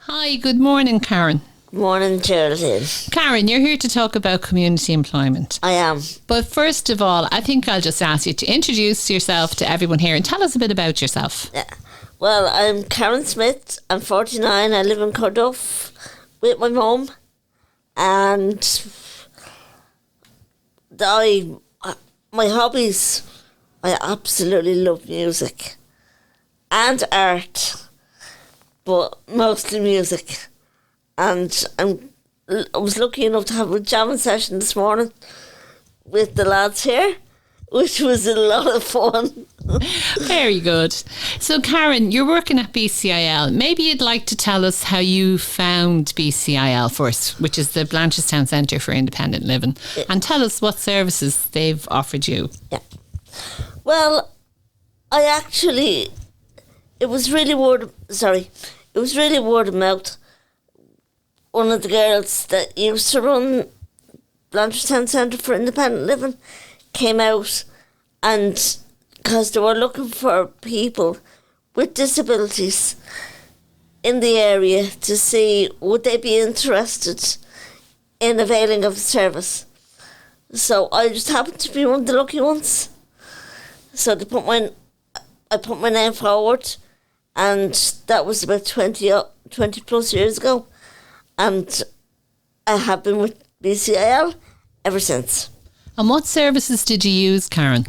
Hi, good morning, Karen. Morning, Geraldine. Karen, you're here to talk about community employment. I am. But first of all, I think I'll just ask you to introduce yourself to everyone here and tell us a bit about yourself. Yeah. Well, I'm Karen Smith. I'm 49. I live in Carduff with my mum. And my hobbies, I absolutely love music and art, but mostly music. And I was lucky enough to have a jamming session this morning with the lads here, which was a lot of fun. Very good. So, Karen, you're working at BCIL. Maybe you'd like to tell us how you found BCIL first, which is the Blanchardstown Centre for Independent Living, and tell us what services they've offered you. Yeah. Well, it was really word of mouth. One of the girls that used to run Blanchardstown Centre for Independent Living came out, and because they were looking for people with disabilities in the area to see would they be interested in availing of the service. So I just happened to be one of the lucky ones. So I put my name forward, and that was about 20 plus years ago. And I have been with BCIL ever since. And what services did you use, Karen?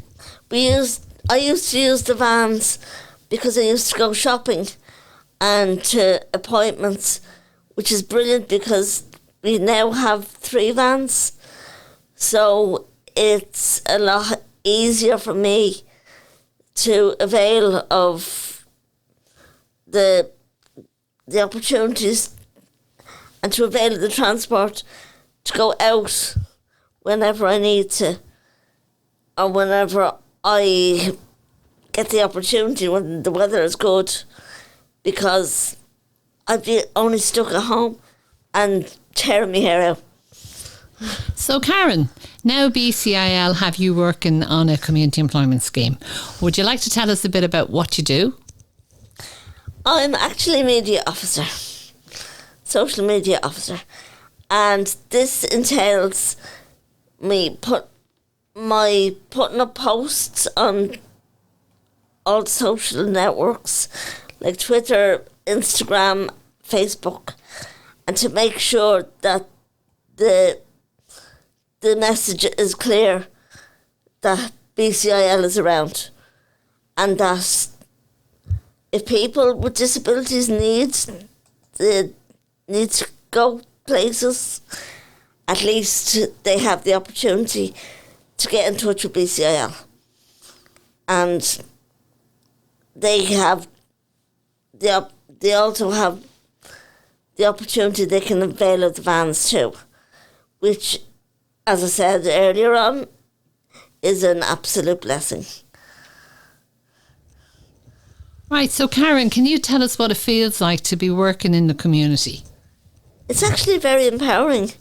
I used to use the vans because I used to go shopping and to appointments, which is brilliant because we now have 3 vans. So it's a lot easier for me to avail of the opportunities and to avail of the transport to go out whenever I need to, or whenever I get the opportunity when the weather is good, because I'd be only stuck at home and tearing my hair out. So, Karen, now BCIL have you working on a community employment scheme. Would you like to tell us a bit about what you do? I'm actually a media officer, social media officer, and this entails me putting up posts on all social networks like Twitter, Instagram, Facebook, and to make sure that the message is clear that BCIL is around, and that if people with disabilities need to go places, at least they have the opportunity to get in touch with BCIL. And they also have the opportunity they can avail of the vans too, which, as I said earlier on, is an absolute blessing. Right, so Karen, can you tell us what it feels like to be working in the community? It's actually very empowering,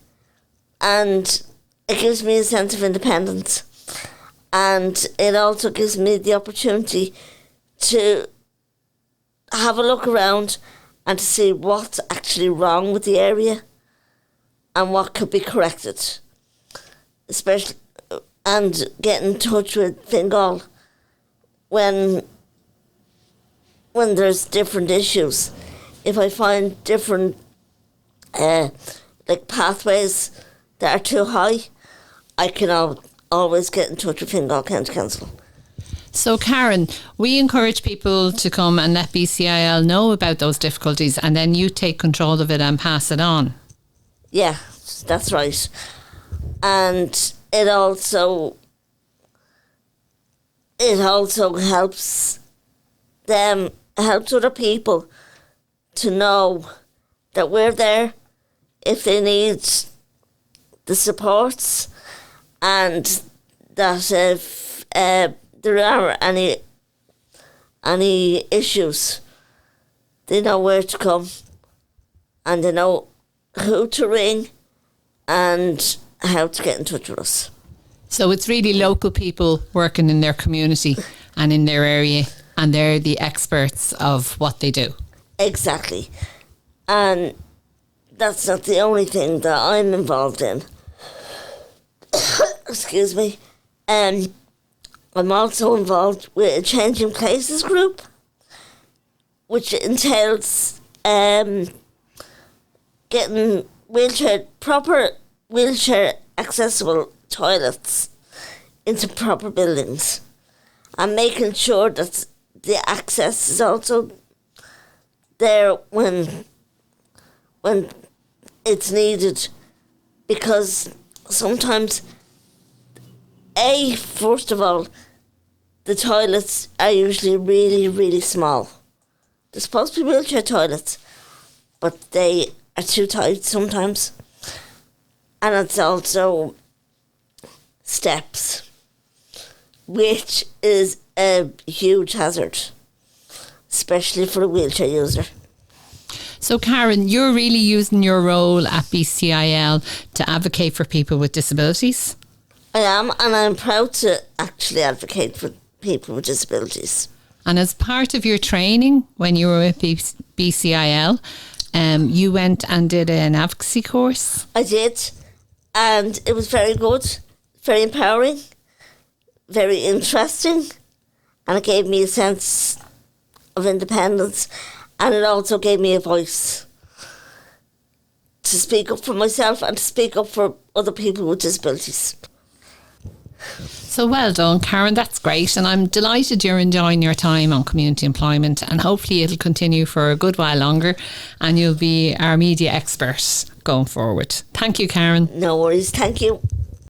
and it gives me a sense of independence, and it also gives me the opportunity to have a look around and to see what's actually wrong with the area and what could be corrected, especially, and get in touch with Fingal when there's different issues. If I find different pathways that are too high, I can always get in touch with Fingal County Council. So, Karen, we encourage people to come and let BCIL know about those difficulties, and then you take control of it and pass it on. Yeah, that's right. And it also helps other people to know that we're there if they need the supports, and that if there are any issues, they know where to come, and they know who to ring and how to get in touch with us. So it's really local people working in their community and in their area, and they're the experts of what they do. Exactly. And that's not the only thing that I'm involved in. Excuse me. I'm also involved with a Changing Places group, which entails getting proper wheelchair accessible toilets into proper buildings, and making sure that the access is also there when it's needed, because sometimes, first of all, the toilets are usually really, really small. They're supposed to be wheelchair toilets, but they are too tight sometimes. And it's also steps, which is a huge hazard, especially for a wheelchair user. So Karen, you're really using your role at BCIL to advocate for people with disabilities? I am, and I'm proud to actually advocate for people with disabilities. And as part of your training when you were with BCIL, you went and did an advocacy course? I did, and it was very good, very empowering, very interesting, and it gave me a sense of independence, and it also gave me a voice to speak up for myself and to speak up for other people with disabilities. So well done, Karen, that's great, and I'm delighted you're enjoying your time on community employment, and hopefully it'll continue for a good while longer and you'll be our media expert going forward. Thank you, Karen. No worries, thank you.